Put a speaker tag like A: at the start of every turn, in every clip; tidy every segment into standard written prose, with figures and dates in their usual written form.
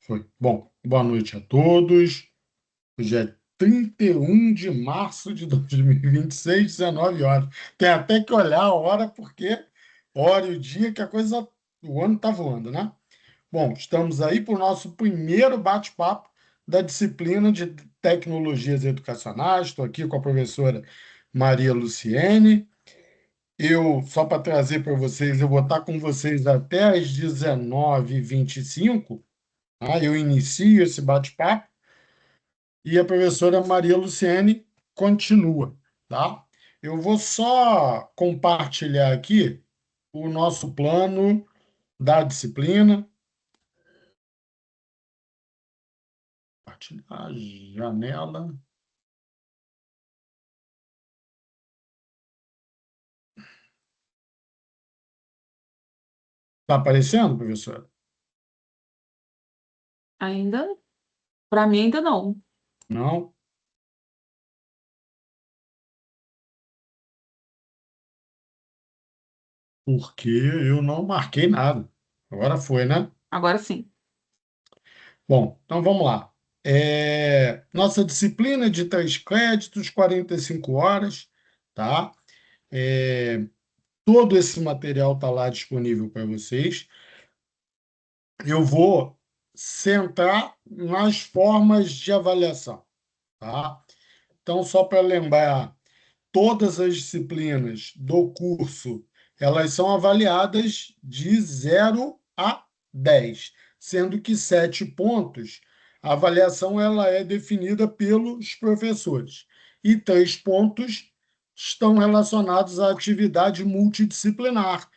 A: Foi. Bom, boa noite a todos. Hoje é 31 de março de 2026, 19 horas. Tem até que olhar a hora, porque hora e o dia que a coisa, o ano está voando, né? Bom, estamos aí para o nosso primeiro bate-papo da disciplina de tecnologias educacionais. Estou aqui com a professora Maria Luciene. Só para trazer para vocês, eu vou estar com vocês até às 19h25. Eu inicio esse bate-papo e a professora Maria Luciene continua, tá? Eu vou só compartilhar aqui o nosso plano da disciplina. Compartilhar a janela. Está aparecendo, professora?
B: Ainda? Para mim, ainda não.
A: Não? Porque eu não marquei nada. Agora foi, né?
B: Agora sim.
A: Bom, então vamos lá. Nossa disciplina de 3 créditos, 45 horas, tá? É, Todo esse material está lá disponível para vocês. Eu vou centrar nas formas de avaliação, tá? Então, só para lembrar, todas as disciplinas do curso, elas são avaliadas de 0 a 10, sendo que 7 pontos, a avaliação ela é definida pelos professores, e 3 pontos estão relacionados à atividade multidisciplinar,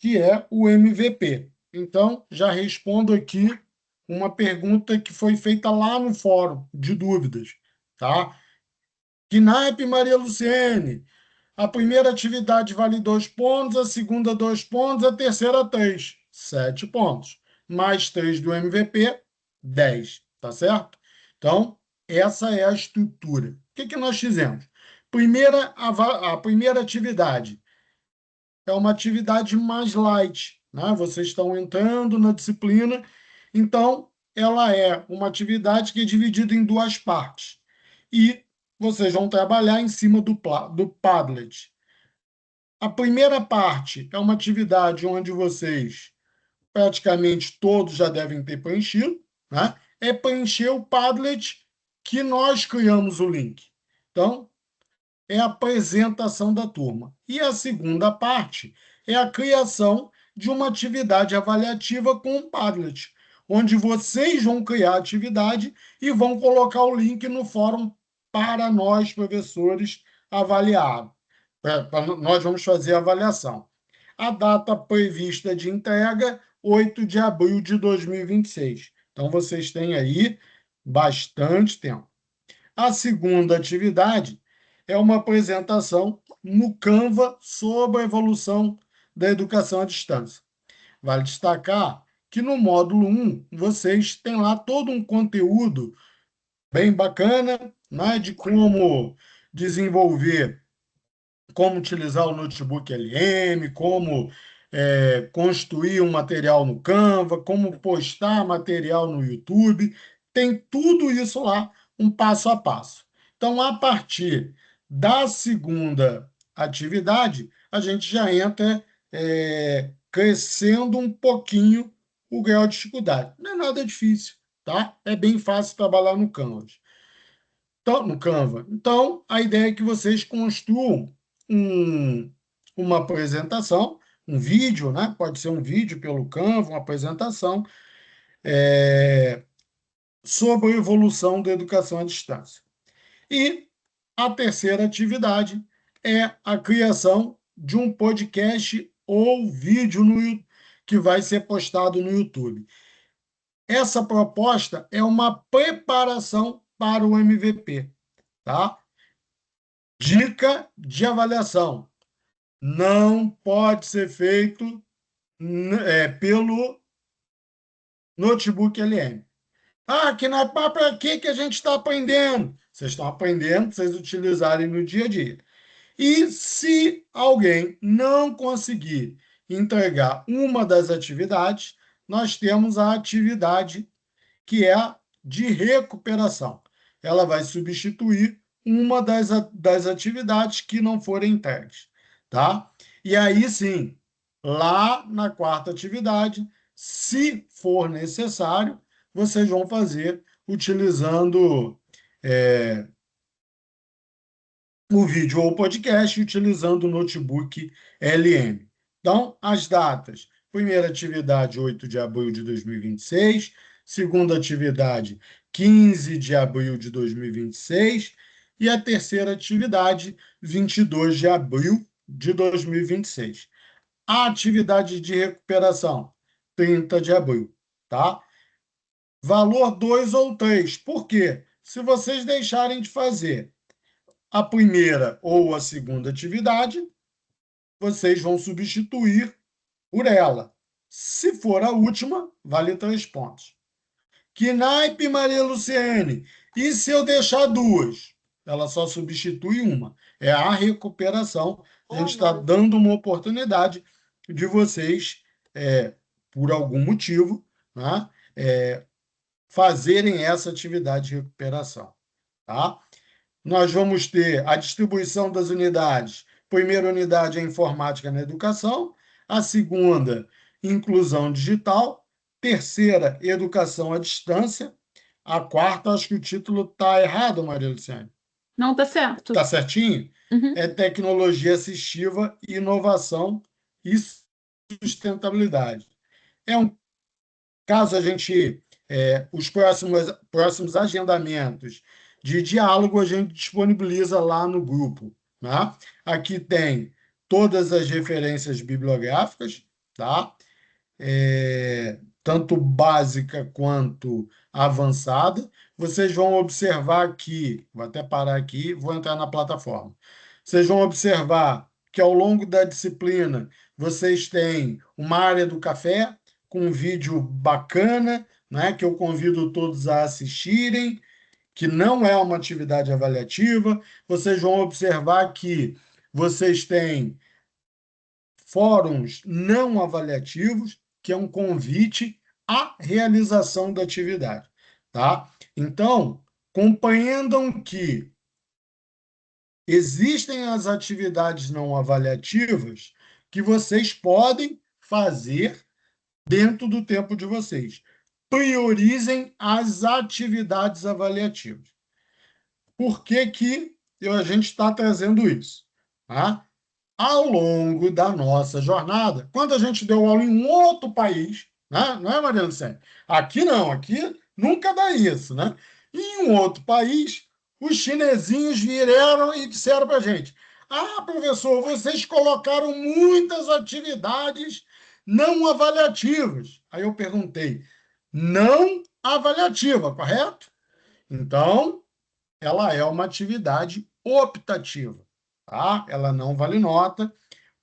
A: que é o MVP. Então, já respondo aqui uma pergunta que foi feita lá no fórum de dúvidas, tá? Que naipe, Maria Luciene? A primeira atividade vale 2 pontos, a segunda 2 pontos, a terceira 3. 7 pontos. Mais 3 do MVP, 10. Tá certo? Então, essa é a estrutura. O que que nós fizemos? A primeira atividade é uma atividade mais light, né? Vocês estão entrando na disciplina, então ela é uma atividade que é dividida em 2 partes. E vocês vão trabalhar em cima do Padlet. A primeira parte é uma atividade onde vocês praticamente todos já devem ter preenchido, né? É preencher o Padlet que nós criamos o link. Então, é a apresentação da turma. E a segunda parte é a criação de uma atividade avaliativa com o Padlet, onde vocês vão criar a atividade e vão colocar o link no fórum para nós, professores, avaliar. Nós vamos fazer a avaliação. A data prevista de entrega, 8 de abril de 2026. Então, vocês têm aí bastante tempo. A segunda atividade é uma apresentação no Canva sobre a evolução da educação à distância. Vale destacar que no módulo 1 vocês têm lá todo um conteúdo bem bacana, né, de como desenvolver, como utilizar o notebook LM, como construir um material no Canva, como postar material no YouTube. Tem tudo isso lá, um passo a passo. Então, a partir da segunda atividade, a gente já entra crescendo um pouquinho o grau de dificuldade. Não é nada difícil, tá? É bem fácil trabalhar no Canvas. Então, no Canva. Então, a ideia é que vocês construam um- uma apresentação, um vídeo, né? Pode ser um vídeo pelo Canva, uma apresentação, sobre a evolução da educação à distância. E a terceira atividade é a criação de um podcast ou vídeo que vai ser postado no YouTube. Essa proposta é uma preparação para o MVP, tá? Dica de avaliação: não pode ser feito pelo notebook LM. Que na para que a gente está aprendendo? Vocês estão aprendendo para vocês utilizarem no dia a dia. E se alguém não conseguir entregar uma das atividades, nós temos a atividade que é a de recuperação. Ela vai substituir uma das atividades que não forem entregues, tá? E aí sim, lá na quarta atividade, se for necessário, vocês vão fazer utilizando o vídeo ou o podcast utilizando o notebook LM. Então, as datas. Primeira atividade, 8 de abril de 2026. Segunda atividade, 15 de abril de 2026. E a terceira atividade, 22 de abril de 2026. A atividade de recuperação, 30 de abril, tá? Valor 2 ou 3. Por quê? Se vocês deixarem de fazer a primeira ou a segunda atividade, vocês vão substituir por ela. Se for a última, vale 3 pontos. Que naipe, Maria Luciene? E se eu deixar duas? Ela só substitui uma. É a recuperação. A gente está dando uma oportunidade de vocês, por algum motivo, né, fazerem essa atividade de recuperação. Tá? Nós vamos ter a distribuição das unidades. Primeira unidade é informática na educação, a segunda, inclusão digital, terceira, educação à distância, a quarta, acho que o título está errado, Maria Luciane.
B: Não, tá certo.
A: Está certinho?
B: Uhum.
A: É tecnologia assistiva, inovação e sustentabilidade. Caso a gente, os próximos agendamentos de diálogo, a gente disponibiliza lá no grupo. Tá? Aqui tem todas as referências bibliográficas, tá? Tanto básica quanto avançada. Vocês vão observar aqui, vou até parar aqui, vou entrar na plataforma. Vocês vão observar que ao longo da disciplina vocês têm uma área do café com um vídeo bacana, né, que eu convido todos a assistirem, que não é uma atividade avaliativa. Vocês vão observar que vocês têm fóruns não avaliativos, que é um convite à realização da atividade, tá? Então, compreendam que existem as atividades não avaliativas que vocês podem fazer dentro do tempo de vocês. Priorizem as atividades avaliativas. Por que que a gente está trazendo isso? Tá? Ao longo da nossa jornada, quando a gente deu aula em um outro país, né? Não é, Maria Luciane? Aqui não, aqui nunca dá isso, né? Em um outro país, os chinesinhos vieram e disseram para a gente: ah, professor, vocês colocaram muitas atividades não avaliativas. Aí eu perguntei: não avaliativa, correto? Então, ela é uma atividade optativa, tá? Ela não vale nota.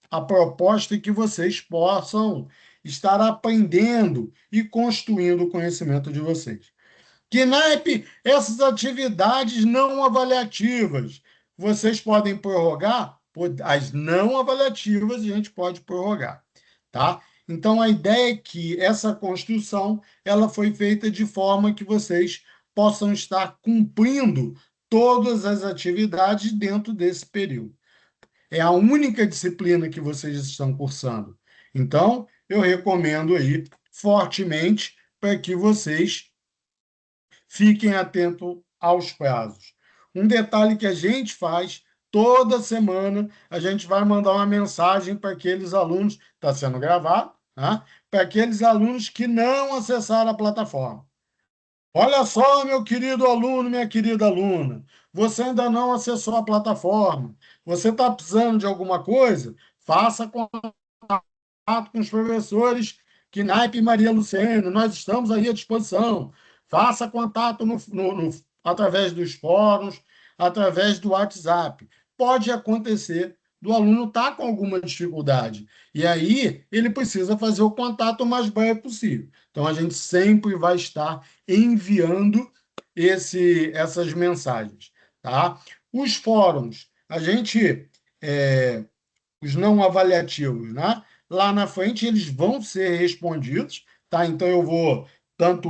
A: A proposta é que vocês possam estar aprendendo e construindo o conhecimento de vocês. Que naipe, essas atividades não avaliativas, vocês podem prorrogar? As não avaliativas a gente pode prorrogar, tá? Então, a ideia é que essa construção ela foi feita de forma que vocês possam estar cumprindo todas as atividades dentro desse período. É a única disciplina que vocês estão cursando. Então, eu recomendo aí fortemente para que vocês fiquem atentos aos prazos. Um detalhe que a gente faz toda semana, a gente vai mandar uma mensagem para aqueles alunos, está sendo gravado, tá? Para aqueles alunos que não acessaram a plataforma. Olha só, meu querido aluno, minha querida aluna, você ainda não acessou a plataforma. Você está precisando de alguma coisa? Faça contato com os professores Knaip e Maria Luciene. Nós estamos aí à disposição. Faça contato através dos fóruns, através do WhatsApp. Pode acontecer do aluno estar com alguma dificuldade. E aí ele precisa fazer o contato o mais breve possível. Então, a gente sempre vai estar enviando essas mensagens. Tá? Os fóruns, os não avaliativos, né? Lá na frente eles vão ser respondidos, tá? Então eu vou, tanto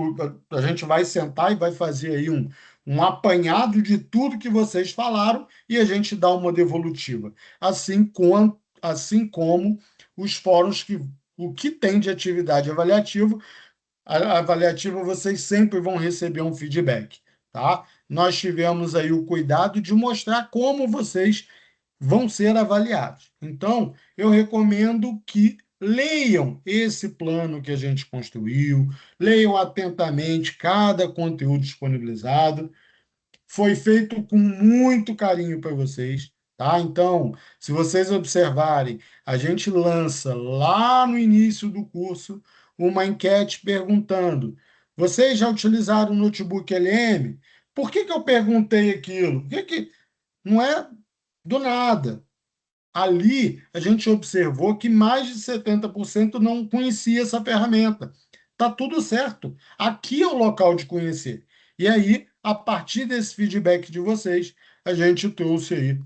A: a gente vai sentar e vai fazer aí um apanhado de tudo que vocês falaram e a gente dá uma devolutiva. Assim como os fóruns que o que tem de atividade avaliativa, avaliativa vocês sempre vão receber um feedback, tá? Nós tivemos aí o cuidado de mostrar como vocês vão ser avaliados. Então, eu recomendo que leiam esse plano que a gente construiu, leiam atentamente cada conteúdo disponibilizado. Foi feito com muito carinho para vocês, tá? Então, se vocês observarem, a gente lança lá no início do curso uma enquete perguntando: vocês já utilizaram o notebook LM? Por que que eu perguntei aquilo? Não é do nada? Ali, a gente observou que mais de 70% não conhecia essa ferramenta. Tá tudo certo. Aqui é o local de conhecer. E aí, a partir desse feedback de vocês, a gente trouxe aí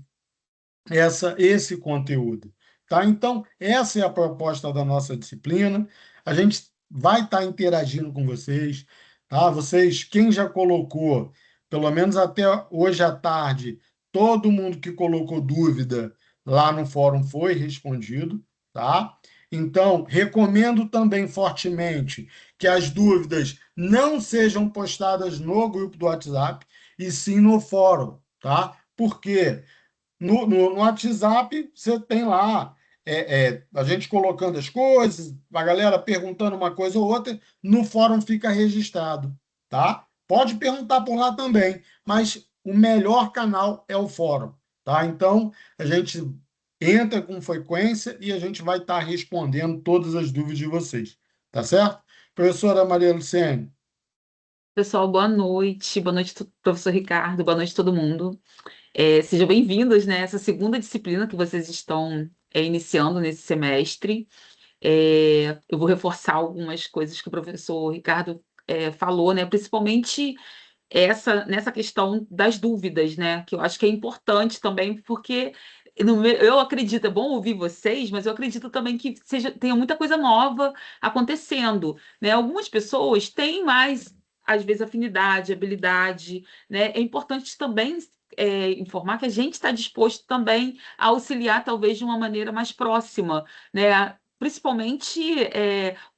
A: esse conteúdo. Tá? Então, essa é a proposta da nossa disciplina. A gente vai estar interagindo com vocês. Tá? Vocês, quem já colocou, pelo menos até hoje à tarde, todo mundo que colocou dúvida lá no fórum foi respondido. Tá? Então, recomendo também fortemente que as dúvidas não sejam postadas no grupo do WhatsApp, e sim no fórum. Tá? Por quê? No WhatsApp, você tem lá a gente colocando as coisas, a galera perguntando uma coisa ou outra, no fórum fica registrado, tá? Pode perguntar por lá também, mas o melhor canal é o fórum, tá? Então, a gente entra com frequência e a gente vai estar respondendo todas as dúvidas de vocês, tá certo? Professora Maria Luciene.
B: Pessoal, boa noite, professor Ricardo, boa noite todo mundo. Sejam bem-vindos, né, essa segunda disciplina que vocês estão iniciando nesse semestre. Eu vou reforçar algumas coisas que o professor Ricardo falou, né, principalmente nessa questão das dúvidas, né, que eu acho que é importante também, porque eu acredito, é bom ouvir vocês, mas eu acredito também que tenha muita coisa nova acontecendo, né? Algumas pessoas têm mais, às vezes, afinidade, habilidade, né? É importante também informar que a gente está disposto também a auxiliar, talvez, de uma maneira mais próxima, né? Principalmente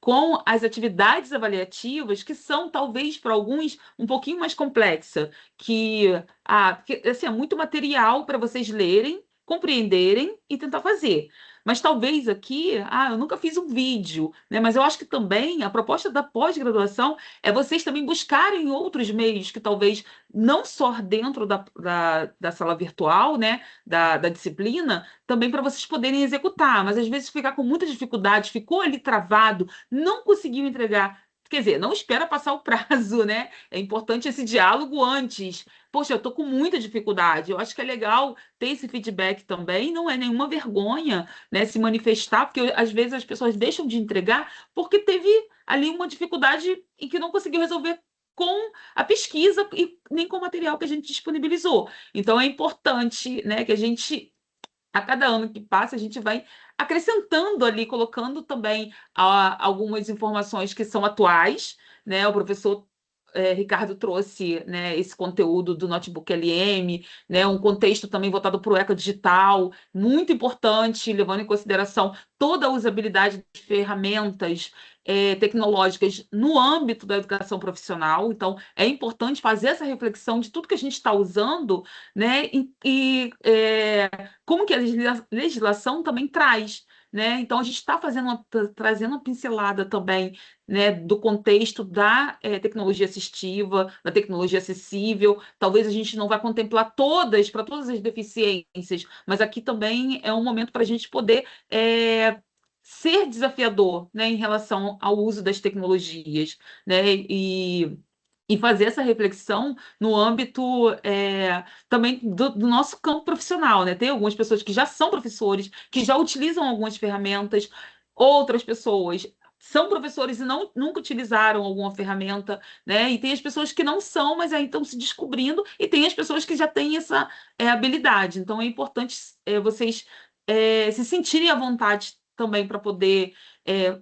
B: com as atividades avaliativas, que são, talvez, para alguns, um pouquinho mais complexa, que assim, é muito material para vocês lerem, compreenderem e tentar fazer. Mas talvez aqui, eu nunca fiz um vídeo, né? Mas eu acho que também a proposta da pós-graduação é vocês também buscarem outros meios que talvez não só dentro da sala virtual, né? Da disciplina, também para vocês poderem executar. Mas às vezes ficar com muitas dificuldades, ficou ali travado, não conseguiu entregar. Quer dizer, não espera passar o prazo, né? É importante esse diálogo antes. Poxa, eu estou com muita dificuldade. Eu acho que é legal ter esse feedback também. Não é nenhuma vergonha, né, se manifestar, porque às vezes as pessoas deixam de entregar porque teve ali uma dificuldade em que não conseguiu resolver com a pesquisa e nem com o material que a gente disponibilizou. Então é importante, né, que a gente a cada ano que passa, a gente vai acrescentando ali, colocando também algumas informações que são atuais, né? O professor Ricardo trouxe, né, esse conteúdo do Notebook LM, né, um contexto também voltado para o eco-digital, muito importante, levando em consideração toda a usabilidade de ferramentas tecnológicas no âmbito da educação profissional. Então, é importante fazer essa reflexão de tudo que a gente está usando, né, como que a legislação também traz. Né? Então, a gente está trazendo uma pincelada também, né, do contexto da tecnologia assistiva, da tecnologia acessível. Talvez a gente não vá contemplar para todas as deficiências, mas aqui também é um momento para a gente poder ser desafiador, né, em relação ao uso das tecnologias, né, e fazer essa reflexão no âmbito também do nosso campo profissional, né? Tem algumas pessoas que já são professores, que já utilizam algumas ferramentas, outras pessoas são professores e nunca utilizaram alguma ferramenta, né? E tem as pessoas que não são, mas aí estão se descobrindo, e tem as pessoas que já têm essa habilidade. Então é importante vocês se sentirem à vontade também para poder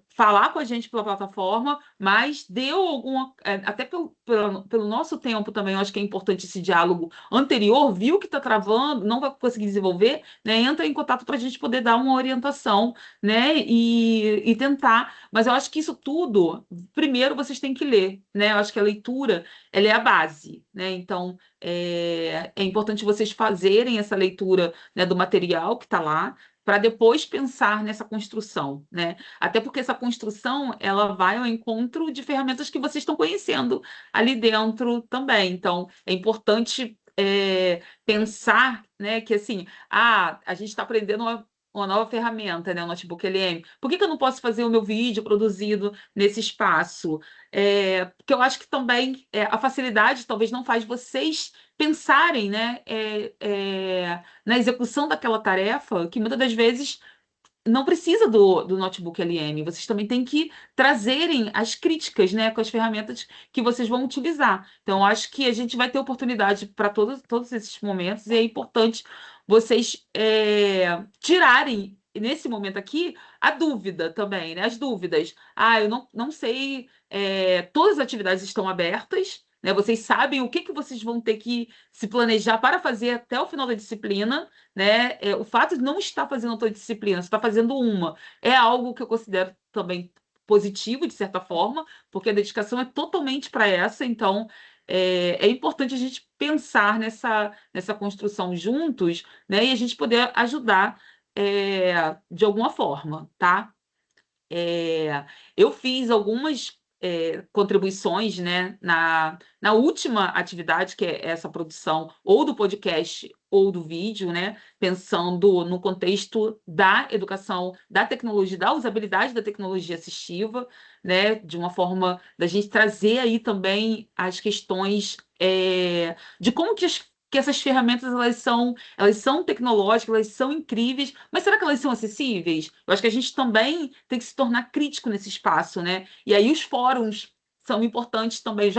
B: falar com a gente pela plataforma, mas deu alguma. Até pelo nosso tempo também, eu acho que é importante esse diálogo anterior, viu que está travando, não vai conseguir desenvolver, né? Entra em contato para a gente poder dar uma orientação, né? E tentar. Mas eu acho que isso tudo, primeiro vocês têm que ler, né? Eu acho que a leitura ela é a base, né? Então é importante vocês fazerem essa leitura, né, do material que está lá, para depois pensar nessa construção, né? Até porque essa construção ela vai ao encontro de ferramentas que vocês estão conhecendo ali dentro também. Então, é importante pensar, né, que assim, a gente está aprendendo uma nova ferramenta, né, o Notebook LM. Por que eu não posso fazer o meu vídeo produzido nesse espaço? Porque eu acho que também a facilidade talvez não faz vocês pensarem, né, na execução daquela tarefa, que muitas das vezes não precisa do Notebook LM, vocês também têm que trazerem as críticas, né, com as ferramentas que vocês vão utilizar. Então, acho que a gente vai ter oportunidade para todos esses momentos, e é importante vocês tirarem, nesse momento aqui, a dúvida também, né? As dúvidas. Eu não sei, todas as atividades estão abertas, né? Vocês sabem o que vocês vão ter que se planejar para fazer até o final da disciplina, né? O fato de não estar fazendo outra disciplina, você está fazendo uma, é algo que eu considero também positivo, de certa forma, porque a dedicação é totalmente para essa, então é importante a gente pensar nessa construção juntos, né? E a gente poder ajudar de alguma forma, tá? Eu fiz algumas contribuições, né, na última atividade, que é essa produção ou do podcast ou do vídeo, né, pensando no contexto da educação, da tecnologia, da usabilidade da tecnologia assistiva, né, de uma forma da gente trazer aí também as questões de como que essas ferramentas elas são tecnológicas, elas são incríveis, mas será que elas são acessíveis? Eu acho que a gente também tem que se tornar crítico nesse espaço, né? E aí os fóruns são importantes também.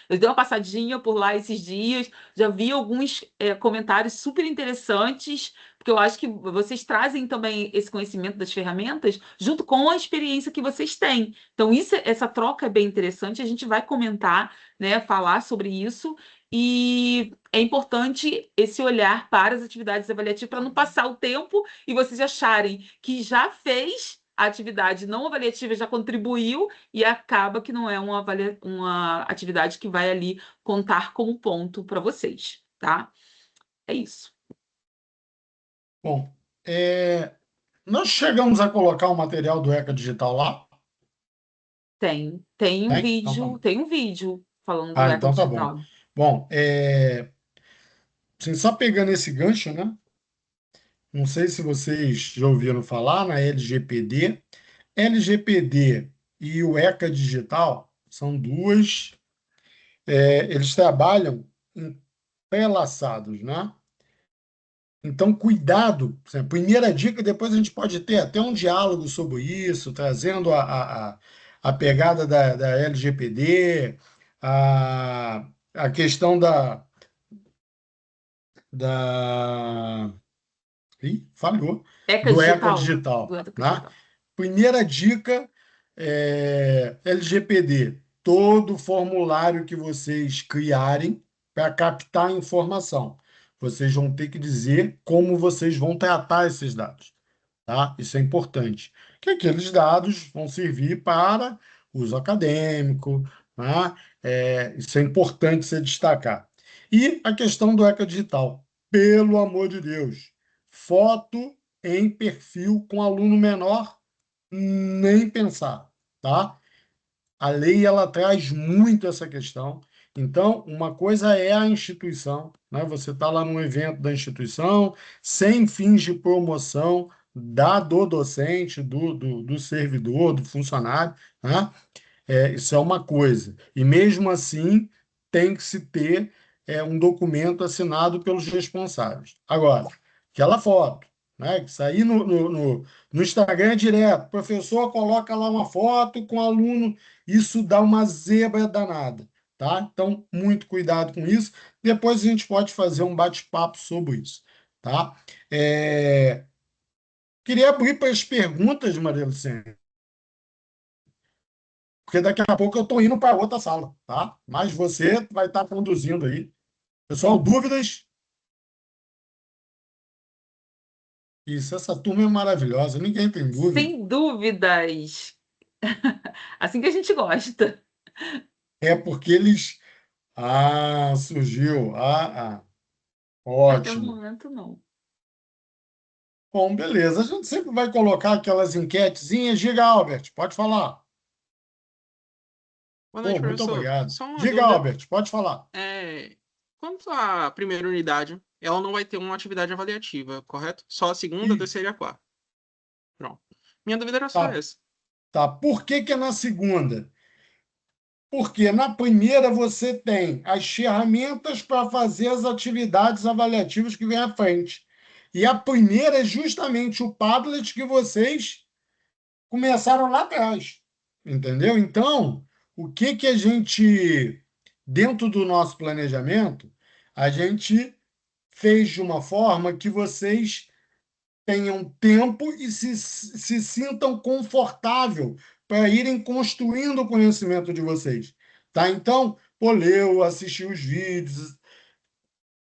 B: Eu dei uma passadinha por lá esses dias, já vi alguns comentários super interessantes, porque eu acho que vocês trazem também esse conhecimento das ferramentas junto com a experiência que vocês têm. Então, essa troca é bem interessante, a gente vai comentar, né, falar sobre isso. E é importante esse olhar para as atividades avaliativas para não passar o tempo e vocês acharem que já fez a atividade não avaliativa, já contribuiu e acaba que não é uma atividade que vai ali contar como ponto para vocês, tá? É isso.
A: Bom, nós chegamos a colocar o material do ECA Digital lá?
B: Tem um
A: Tem? Então tá
B: vídeo,
A: bom.
B: tem um vídeo falando do Eco
A: Então tá bom.
B: Digital.
A: Bom, assim, só pegando esse gancho, né? Não sei se vocês já ouviram falar na LGPD. LGPD e o ECA Digital são eles trabalham entrelaçados, né? Então, cuidado. Primeira dica, depois a gente pode ter até um diálogo sobre isso, trazendo a pegada da LGPD, a questão da... Ih, falhou.
B: Eca
A: Do ECA
B: Digital? Do
A: Digital,
B: Eco
A: né?
B: Digital.
A: Primeira dica, LGPD. Todo formulário que vocês criarem para captar informação, vocês vão ter que dizer como vocês vão tratar esses dados, tá? Isso é importante. Que aqueles dados vão servir para uso acadêmico, né? Isso é importante se destacar. E a questão do Digital, pelo amor de Deus, foto em perfil com aluno menor, nem pensar, tá? A lei ela traz muito essa questão. Então, uma coisa é a instituição, né? Você está lá num evento da instituição, sem fins de promoção do docente, do servidor, do funcionário, né? Isso é uma coisa. E mesmo assim, tem que se ter um documento assinado pelos responsáveis. Agora, aquela foto, né? Que sair no Instagram direto, o professor coloca lá uma foto com o aluno, isso dá uma zebra danada, tá? Então, muito cuidado com isso. Depois a gente pode fazer um bate-papo sobre isso, tá? É, Queria abrir para as perguntas, Maria Luciana. porque daqui a pouco eu estou indo para outra sala, tá? Mas você vai estar conduzindo aí. Pessoal, dúvidas? Isso, essa turma é maravilhosa, ninguém tem dúvida.
B: Sem dúvidas. Assim que a gente gosta.
A: É porque eles. Ah, surgiu.
B: Até o
A: Ótimo.
B: momento, não.
A: Bom, beleza. A gente sempre vai colocar aquelas enquetezinhas. Diga, Albert, pode falar.
C: Boa
A: Pô,
C: noite,
A: muito
C: professor.
A: obrigado.
C: Só uma
A: Diga,
C: dúvida.
A: Albert, pode falar.
C: Quanto à primeira unidade, ela não vai ter uma atividade avaliativa, correto? Só a segunda, a
A: E
C: terceira e a quarta. Pronto. Minha dúvida era só
A: tá,
C: essa.
A: tá. Por que que é na segunda? Porque na primeira você tem as ferramentas para fazer as atividades avaliativas que vem à frente. E a primeira é justamente o Padlet que vocês começaram lá atrás, entendeu? Então, o que que a gente, dentro do nosso planejamento, a gente fez de uma forma que vocês tenham tempo e se sintam confortável para irem construindo o conhecimento de vocês, tá? Então, pô, leu, assistiu os vídeos,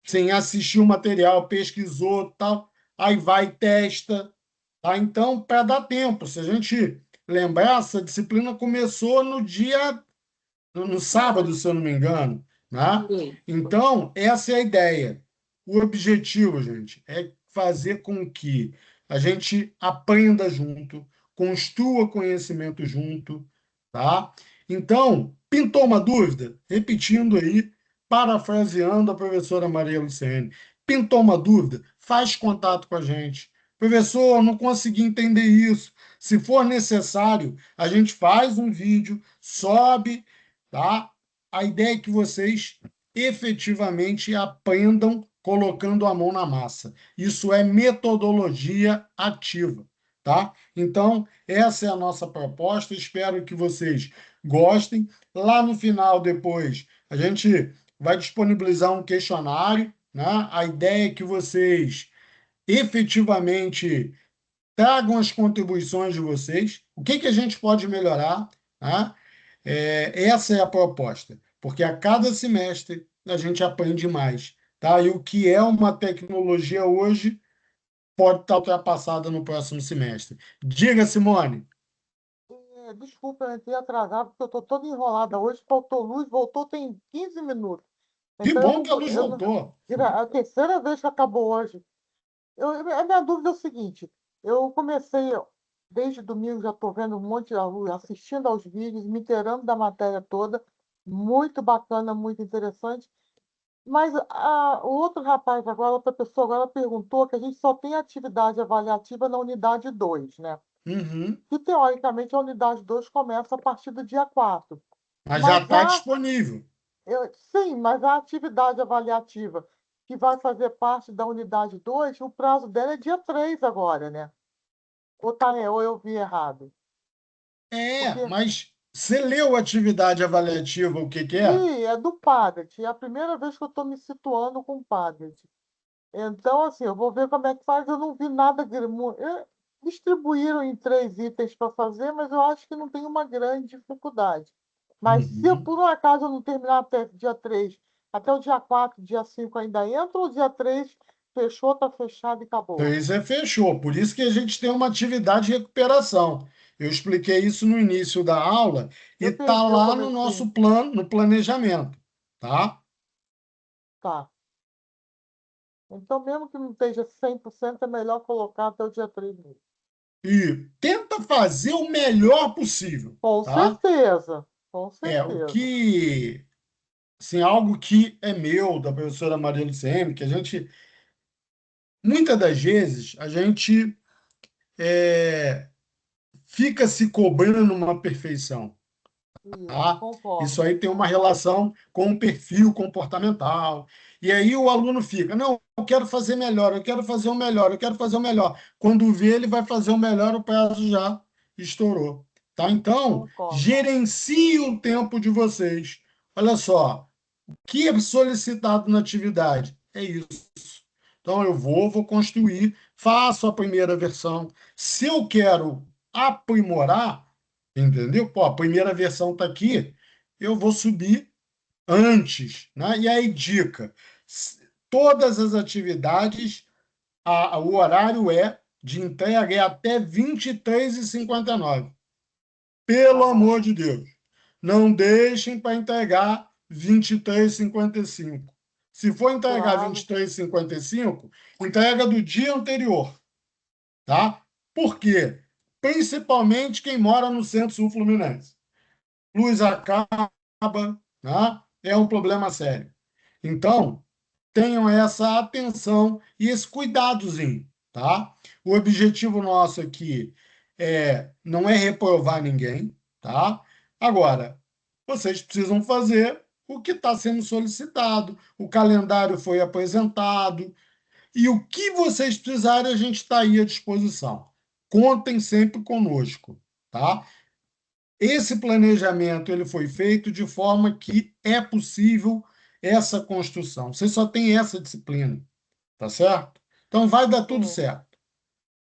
A: sem assistir o material, pesquisou, tal, aí vai e testa, tá? Então, para dar tempo, se a gente lembrar, essa disciplina começou no sábado, se eu não me engano, né?
B: Oi.
A: Então, essa é a ideia. O objetivo, gente, é fazer com que a gente aprenda junto, construa conhecimento junto, tá? Então, pintou uma dúvida? Repetindo aí, parafraseando a professora Maria Luciene. Pintou uma dúvida? Faz contato com a gente. Professor, não consegui entender isso. Se for necessário, a gente faz um vídeo, sobe, tá? A ideia é que vocês efetivamente aprendam colocando a mão na massa. Isso é metodologia ativa, tá? Então, essa é a nossa proposta. Espero que vocês gostem. Lá no final, depois, a gente vai disponibilizar um questionário, né? A ideia é que vocês efetivamente tragam as contribuições de vocês. O que que a gente pode melhorar, tá? Essa é a proposta, porque a cada semestre a gente aprende mais, tá? E o que é uma tecnologia hoje pode estar ultrapassada no próximo semestre. Diga, Simone.
D: Desculpa, eu entrei atrasado, porque eu estou toda enrolada hoje. Faltou luz, voltou tem 15 minutos.
A: Que
D: Então,
A: bom que a luz voltou.
D: a terceira vez que acabou hoje. A minha dúvida é o seguinte: eu comecei, desde domingo, já estou vendo um monte de alunos, assistindo aos vídeos, me inteirando da matéria toda. Muito bacana, muito interessante. Mas o outro rapaz agora, outra pessoa agora perguntou que a gente só tem atividade avaliativa na unidade 2, né?
A: Uhum.
D: Que teoricamente a unidade 2 começa a partir do dia 4.
A: Mas já
D: Mas
A: está disponível.
D: sim, mas a atividade avaliativa que vai fazer parte da unidade 2, o prazo dela é dia 3 agora, né? Ou eu vi errado? Porque,
A: Mas você leu a atividade avaliativa, o que que é?
D: sim, é do Padlet. É a primeira vez que eu estou me situando com o Padlet. Então, assim, eu vou ver como é que faz. Eu não vi nada. Distribuíram em 3 itens para fazer, mas eu acho que não tem uma grande dificuldade. Mas se eu,
A: Uhum.
D: por um acaso eu não terminar até dia 3, até o dia 4, dia 5 ainda entra, ou dia 3 fechou, está fechado e acabou?
A: 3 fechou. Por isso que a gente tem uma atividade de recuperação. Eu expliquei isso no início da aula e
D: Eu
A: está
D: perdi o
A: lá no nosso
D: comecinho.
A: plano, no planejamento, tá?
D: Tá. Então, mesmo que não esteja 100%, é melhor colocar até o dia 3 mesmo.
A: E tenta fazer o melhor possível,
D: Com
A: tá?
D: certeza, com
A: O
D: certeza.
A: que, assim, algo que é meu, da professora Maria Luciene, que a gente, muitas das vezes, a gente fica se cobrando uma perfeição.
D: Isso,
A: Tá? Isso
D: concordo.
A: aí tem uma relação com o perfil comportamental. E aí o aluno fica, não, eu quero fazer melhor, eu quero fazer o melhor, eu quero fazer o melhor. Quando vê, ele vai fazer o melhor, o prazo já estourou. Tá? Então,
D: Concordo.
A: gerencie o tempo de vocês. Olha só, o que é solicitado na atividade? É isso. Então, vou construir, faço a primeira versão. Se eu quero aprimorar, Entendeu? Pô, a primeira versão está aqui, eu vou subir antes, né? E aí, dica: todas as atividades, o horário de entrega é até 23h59. Pelo amor de Deus, não deixem para entregar 23h55. Se for entregar
D: Claro.
A: 23h55, entrega do dia anterior, tá? Por quê? Principalmente quem mora no centro-sul fluminense. Luz acaba, né? É um problema sério. Então, tenham essa atenção e esse cuidadozinho, tá? O objetivo nosso aqui não é reprovar ninguém, tá? Agora, vocês precisam fazer o que está sendo solicitado, o calendário foi apresentado, e o que vocês precisarem, a gente está aí à disposição. Contem sempre conosco, tá? Esse planejamento ele foi feito de forma que é possível essa construção. Você só tem essa disciplina, tá certo? Então vai dar tudo
D: Sim,
A: certo.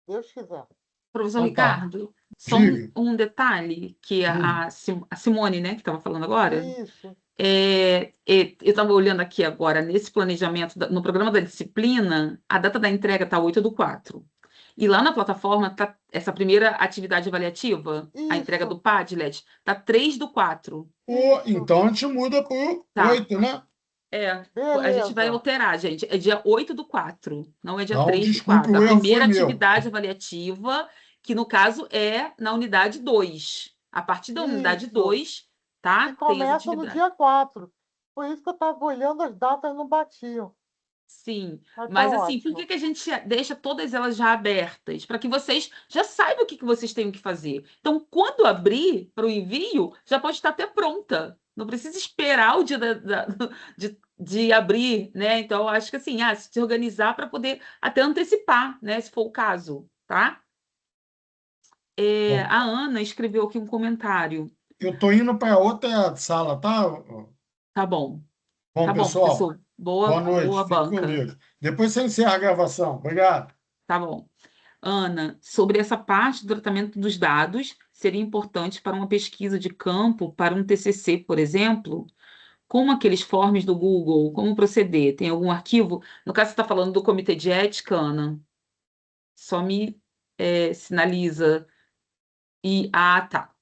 D: Deus quiser.
B: Professor
A: Então tá,
B: Ricardo, só
A: diga.
B: um detalhe que
A: Hum,
B: a Simone, né, que estava falando agora,
D: Isso.
B: eu estava olhando aqui agora, nesse planejamento, no programa da disciplina, a data da entrega está 8/4. E lá na plataforma está essa primeira atividade avaliativa, a entrega do
D: Isso.
B: Padlet, está 3/4.
D: Isso.
A: Então a gente muda para o
B: Tá.
A: 8, né?
B: A gente vai
D: Beleza.
B: alterar, gente. É dia 8/4, não é dia
A: Então,
B: 3 do
A: desculpe,
B: 4.
A: o
B: A
A: erro foi
B: primeira
A: meu.
B: atividade avaliativa, que no caso é na unidade 2. A partir da unidade
D: Isso.
B: 2,
D: Que
B: tá? Tem as
D: começa no
B: atividades.
D: dia 4. Por isso que eu estava olhando as datas e não batiam.
B: Sim,
D: Mas tá
B: mas assim, por que
D: ótimo.
B: que a gente deixa todas elas já abertas? Para que vocês já saibam o que que vocês têm que fazer. Então, quando abrir para o envio, já pode estar até pronta. Não precisa esperar o dia de abrir, né? Então, eu acho que assim, se organizar para poder até antecipar, né? Se for o caso, tá?
A: Bom,
B: A Ana escreveu aqui um comentário.
A: eu estou indo para outra sala, tá?
B: Tá
A: Bom,
B: bom,
A: pessoal,
B: professor. Boa,
A: boa noite.
B: boa
A: Fique com
B: banca.
A: Deus. Depois você encerra a gravação. Obrigado.
B: Tá bom. Ana, sobre essa parte do tratamento dos dados, seria importante para uma pesquisa de campo, para um TCC, por exemplo, como aqueles forms do Google, como proceder? Tem algum arquivo? No caso, você está falando do comitê de ética, Ana? Só me sinaliza. Tá.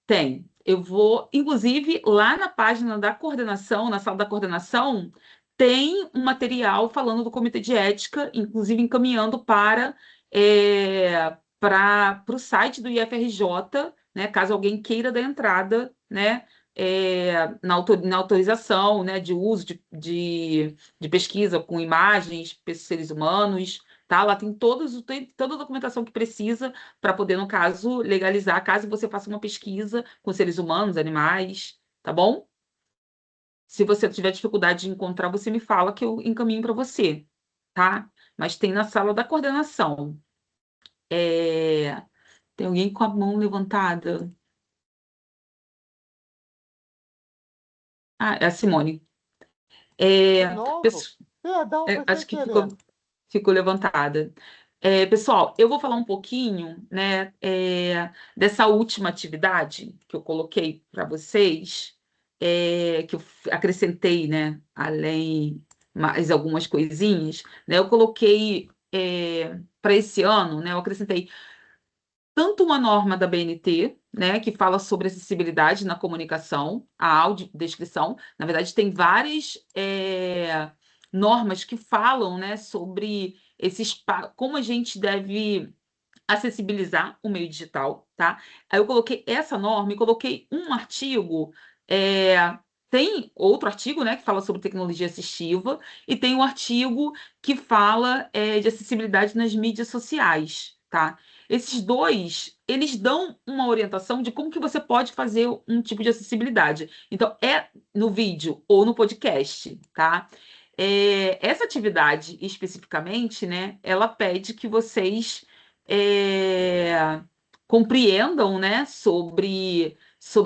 B: Tem. Eu vou, inclusive, lá na página da coordenação, na sala da coordenação, tem um material falando do comitê de ética, inclusive encaminhando para o site do IFRJ, né, caso alguém queira dar entrada, né, na autorização, né, de uso de pesquisa com imagens, seres humanos, tá? Lá tem toda a documentação que precisa para poder, no caso, legalizar, caso você faça uma pesquisa com seres humanos, animais, tá bom? Se você tiver dificuldade de encontrar, você me fala que eu encaminho para você, tá? Mas tem na sala da coordenação. Tem alguém com a mão levantada? É a Simone.
D: De novo? Perdão, foi sem
B: Acho que ficou,
D: querer.
B: ficou levantada. Pessoal, eu vou falar um pouquinho, né, dessa última atividade que eu coloquei para vocês, que eu acrescentei, né, além mais algumas coisinhas, né, eu coloquei para esse ano, né, eu acrescentei tanto uma norma da BNT, né, que fala sobre acessibilidade na comunicação, a audiodescrição. Na verdade, tem várias normas que falam, né, sobre como a gente deve acessibilizar o meio digital, tá? Aí eu coloquei essa norma e coloquei um artigo. Tem outro artigo, né, que fala sobre tecnologia assistiva, e tem um artigo que fala de acessibilidade nas mídias sociais, tá? Esses dois, eles dão uma orientação de como que você pode fazer um tipo de acessibilidade. Então, é no vídeo ou no podcast, tá? Essa atividade, especificamente, né, ela pede que vocês compreendam, né, sobre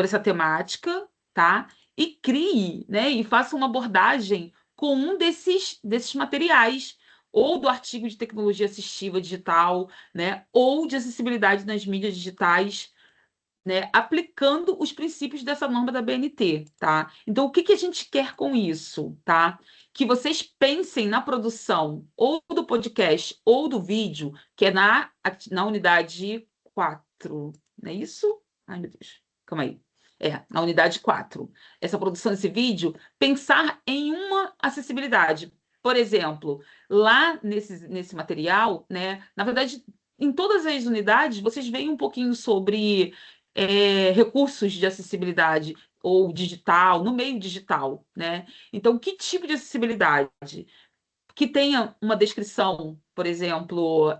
B: essa temática, tá? E crie, né, e faça uma abordagem com um desses materiais, ou do artigo de tecnologia assistiva digital, né, ou de acessibilidade nas mídias digitais, né, aplicando os princípios dessa norma da BNT, tá? Então, o que a gente quer com isso, tá? Que vocês pensem na produção ou do podcast ou do vídeo, que é na unidade 4, não é isso? Ai, meu Deus, calma aí. Na unidade 4. Essa produção desse vídeo, pensar em uma acessibilidade. Por exemplo, lá nesse material, né, na verdade, em todas as unidades, vocês veem um pouquinho sobre recursos de acessibilidade ou digital, no meio digital, né? Então, que tipo de acessibilidade? Que tenha uma descrição, por exemplo,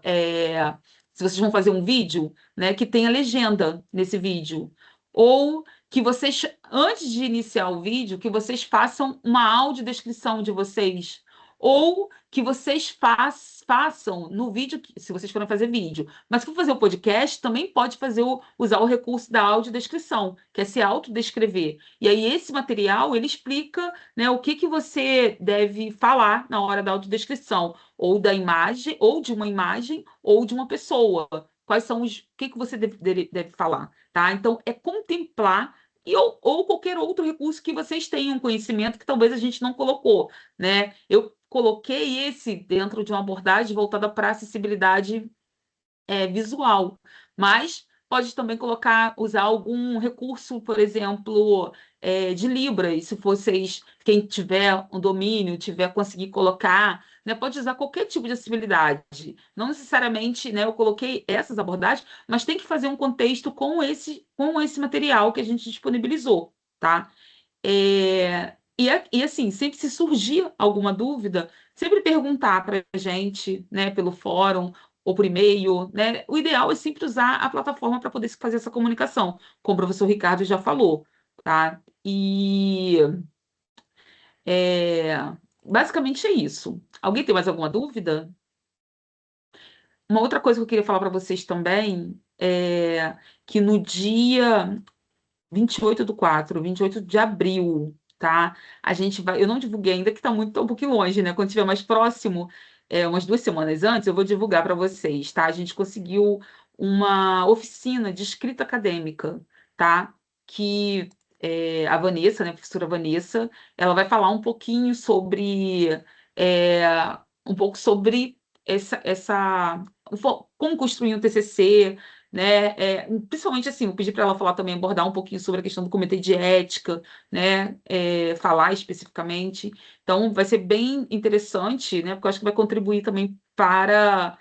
B: se vocês vão fazer um vídeo, né, que tenha legenda nesse vídeo. Ou que vocês, antes de iniciar o vídeo, que vocês façam uma audiodescrição de vocês. Ou que vocês façam no vídeo, se vocês forem fazer vídeo. Mas se for fazer o podcast, também pode usar o recurso da audiodescrição, que é se autodescrever. E aí esse material, ele explica, né, o que você deve falar na hora da autodescrição, ou da imagem, ou de uma imagem, ou de uma pessoa. Quais são o que você deve falar, tá? Então, é contemplar ou qualquer outro recurso que vocês tenham conhecimento que talvez a gente não colocou, né? Eu coloquei esse dentro de uma abordagem voltada para acessibilidade visual, mas pode também usar algum recurso, por exemplo, de Libras, se vocês, quem tiver um domínio, conseguir colocar, né, pode usar qualquer tipo de acessibilidade. Não necessariamente, né, eu coloquei essas abordagens, mas tem que fazer um contexto com esse material que a gente disponibilizou, tá? E assim, sempre se surgir alguma dúvida, sempre perguntar para a gente, né, pelo fórum ou por e-mail, né? O ideal é sempre usar a plataforma para poder fazer essa comunicação, como o professor Ricardo já falou, tá? E é, basicamente é isso. Alguém tem mais alguma dúvida? Uma outra coisa que eu queria falar para vocês também é que no dia 28/4, 28 de abril, tá? A gente vai. Eu não divulguei ainda, que tá um pouquinho longe, né? Quando estiver mais próximo, umas 2 semanas antes, eu vou divulgar para vocês, tá? A gente conseguiu uma oficina de escrita acadêmica, tá? Que a Vanessa, né, a professora Vanessa, ela vai falar um pouquinho sobre. é, um pouco sobre como construir um TCC, né? Principalmente assim, eu pedi para ela falar também, abordar um pouquinho sobre a questão do comitê de ética, né? Falar especificamente. Então, vai ser bem interessante, né? Porque eu acho que vai contribuir também para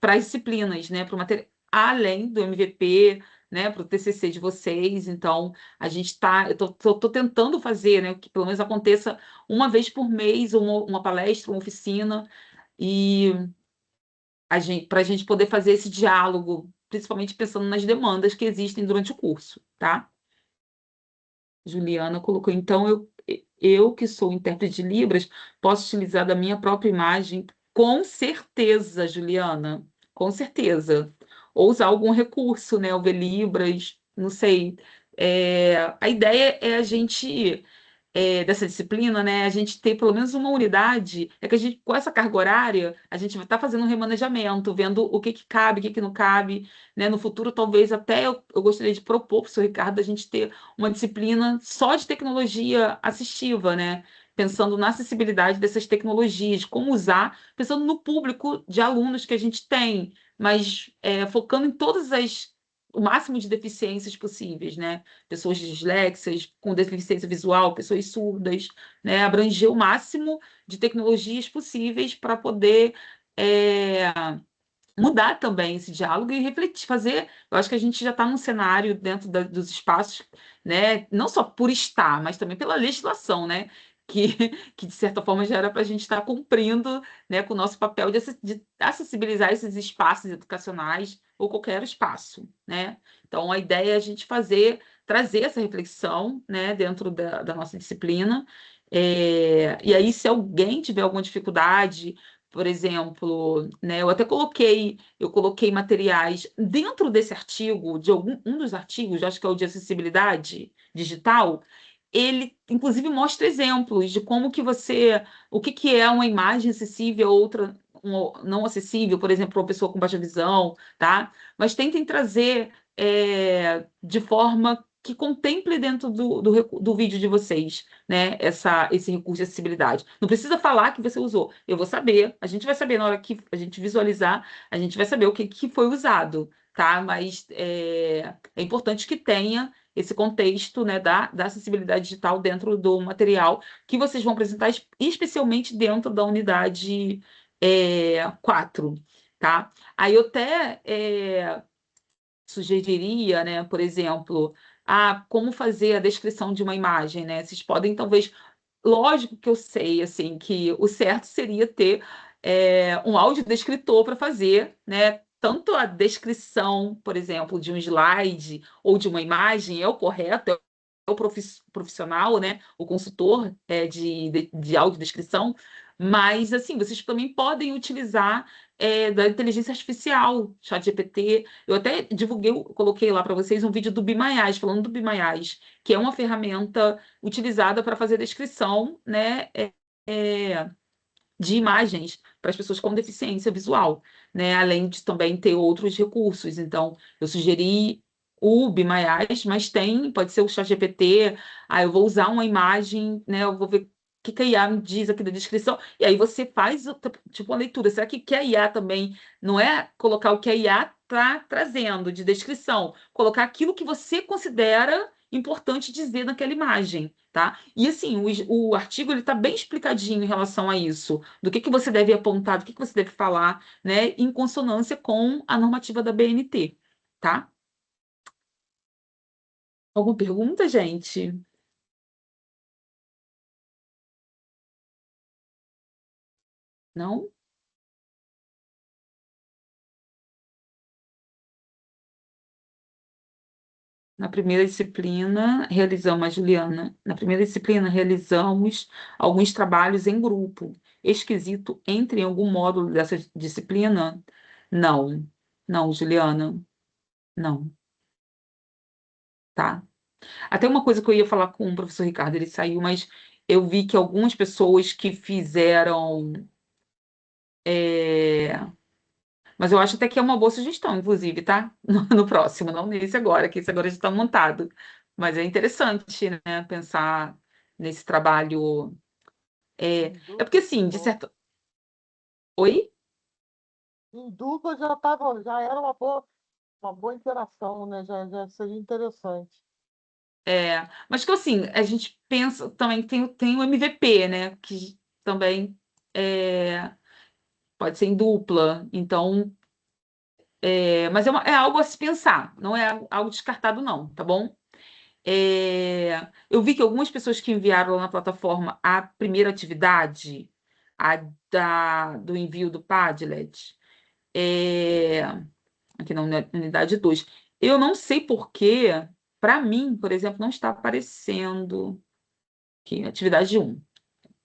B: as disciplinas, né? Para o material, além do MVP, né? Para o TCC de vocês. Então, eu tô tentando fazer, né? Que pelo menos aconteça uma vez por mês, uma palestra, uma oficina. E para a gente poder fazer esse diálogo, principalmente pensando nas demandas que existem durante o curso, tá? Juliana colocou, então eu que sou intérprete de Libras, posso utilizar da minha própria imagem? Com certeza, Juliana, com certeza. Ou usar algum recurso, né? O Libras, não sei. A ideia é a gente dessa disciplina, né, a gente ter pelo menos uma unidade, que a gente, com essa carga horária, a gente vai estar fazendo um remanejamento, vendo o que cabe, o que não cabe, né? No futuro, talvez até eu gostaria de propor, professor Ricardo, a gente ter uma disciplina só de tecnologia assistiva, né? Pensando na acessibilidade dessas tecnologias, como usar, pensando no público de alunos que a gente tem, mas focando em o máximo de deficiências possíveis, né? Pessoas disléxias, com deficiência visual, pessoas surdas, né? Abranger o máximo de tecnologias possíveis para poder mudar também esse diálogo e refletir, fazer. Eu acho que a gente já está num cenário dentro dos espaços, né? Não só por estar, mas também pela legislação, né? Que, que de certa forma já era para a gente estar cumprindo, né, com o nosso papel de acessibilizar esses espaços educacionais ou qualquer espaço, né? Então a ideia é a gente trazer essa reflexão, né, dentro da nossa disciplina. E aí, se alguém tiver alguma dificuldade, por exemplo, né, eu coloquei materiais dentro desse artigo, um dos artigos, acho que é o de acessibilidade digital, ele inclusive mostra exemplos de o que é uma imagem acessível, outra não acessível, por exemplo, para uma pessoa com baixa visão, tá? Mas tentem trazer de forma que contemple dentro do vídeo de vocês, né, esse recurso de acessibilidade. Não precisa falar que você usou. Eu vou saber, a gente vai saber na hora que a gente visualizar, a gente vai saber o que foi usado, tá? Mas é importante que tenha esse contexto, né, da acessibilidade digital dentro do material que vocês vão apresentar, especialmente dentro da unidade 4, tá? Aí eu até sugeriria, né, por exemplo, como fazer a descrição de uma imagem, né? Vocês podem, talvez, lógico que eu sei, assim, que o certo seria ter um audiodescritor para fazer, né? Tanto a descrição, por exemplo, de um slide ou de uma imagem é o correto, é o profissional, né? O consultor de audiodescrição, mas, assim, vocês também podem utilizar da inteligência artificial, ChatGPT. Eu até divulguei, coloquei lá para vocês um vídeo do Be My Eyes, falando do Be My Eyes, que é uma ferramenta utilizada para fazer descrição, né, de imagens para as pessoas com deficiência visual, né, além de também ter outros recursos. Então, eu sugeri o Be My Eyes, mas pode ser o ChatGPT. Eu vou usar uma imagem, né, eu vou ver o que a IA me diz aqui da descrição, e aí você faz tipo uma leitura. Será que a IA também não é colocar o que a IA está trazendo de descrição, colocar aquilo que você considera importante dizer naquela imagem, tá? E assim, o artigo ele está bem explicadinho em relação a isso, do que você deve apontar, do que você deve falar, né, em consonância com a normativa da BNT, tá? Alguma pergunta, gente? Não? Na primeira disciplina, realizamos, a Juliana, na primeira disciplina, realizamos alguns trabalhos em grupo. Esquisito, entre em algum módulo dessa disciplina? Não, não, Juliana, não, tá? Até uma coisa que eu ia falar com o professor Ricardo, ele saiu, mas eu vi que algumas pessoas que fizeram. Mas eu acho até que é uma boa sugestão, inclusive, tá? No próximo, não nesse agora, que esse agora já está montado. Mas é interessante, né, pensar nesse trabalho.
D: Em
B: É porque,
D: dupla,
B: assim, de
D: bom.
B: certo. Oi?
D: Em dupla já era uma boa interação, né? Já seria interessante.
B: Mas que assim, a gente pensa também que tem o MVP, né? Que também pode ser em dupla. Então, mas é algo a se pensar, não é algo descartado, não, tá bom? Eu vi que algumas pessoas que enviaram lá na plataforma a primeira atividade, do envio do Padlet, é, aqui na unidade 2, eu não sei por quê, para mim, por exemplo, não está aparecendo aqui, atividade 1,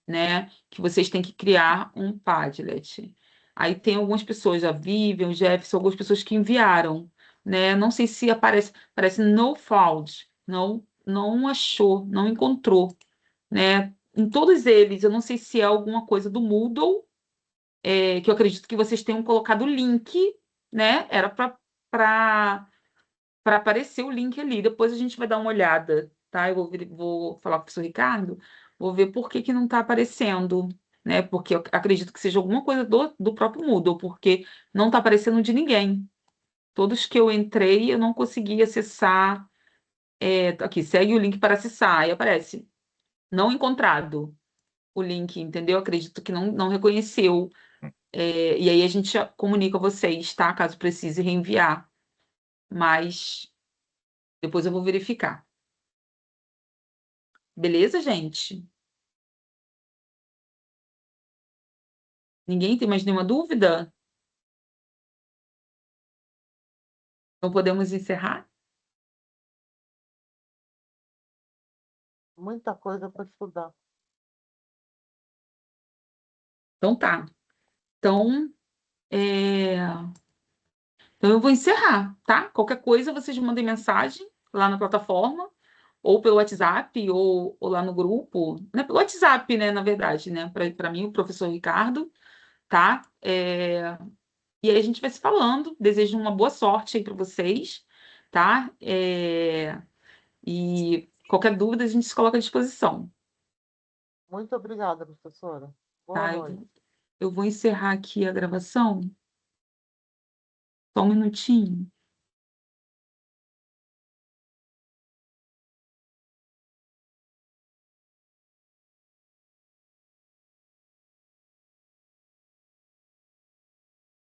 B: né? Que vocês têm que criar um Padlet. Aí tem algumas pessoas, a Vivian, o Jefferson, algumas pessoas que enviaram, né? Não sei se parece no found, não achou, não encontrou, né? Em todos eles, eu não sei se é alguma coisa do Moodle, que eu acredito que vocês tenham colocado o link, né? Era para aparecer o link ali. Depois a gente vai dar uma olhada, tá? Eu vou falar com o professor Ricardo, vou ver por que não está aparecendo, né? Porque eu acredito que seja alguma coisa do próprio Moodle, porque não está aparecendo de ninguém. Todos que eu entrei, eu não consegui acessar. Aqui, segue o link para acessar. Aí aparece, não encontrado o link, entendeu? Acredito que não reconheceu. E aí a gente já comunica a vocês, tá? Caso precise reenviar. Mas depois eu vou verificar. Beleza, gente? Ninguém tem mais nenhuma dúvida? Então podemos encerrar?
D: Muita coisa para estudar.
B: Então tá. Então, é, então eu vou encerrar, tá? Qualquer coisa vocês mandem mensagem lá na plataforma, ou pelo WhatsApp, ou lá no grupo. Né? Pelo WhatsApp, né? Na verdade, né? Para mim, o professor Ricardo, tá? E aí a gente vai se falando. Desejo uma boa sorte aí para vocês, tá? E qualquer dúvida a gente se coloca à disposição,
D: Muito obrigada, professora. Boa
B: tá?
D: noite.
B: Eu vou encerrar aqui a gravação. Só um minutinho.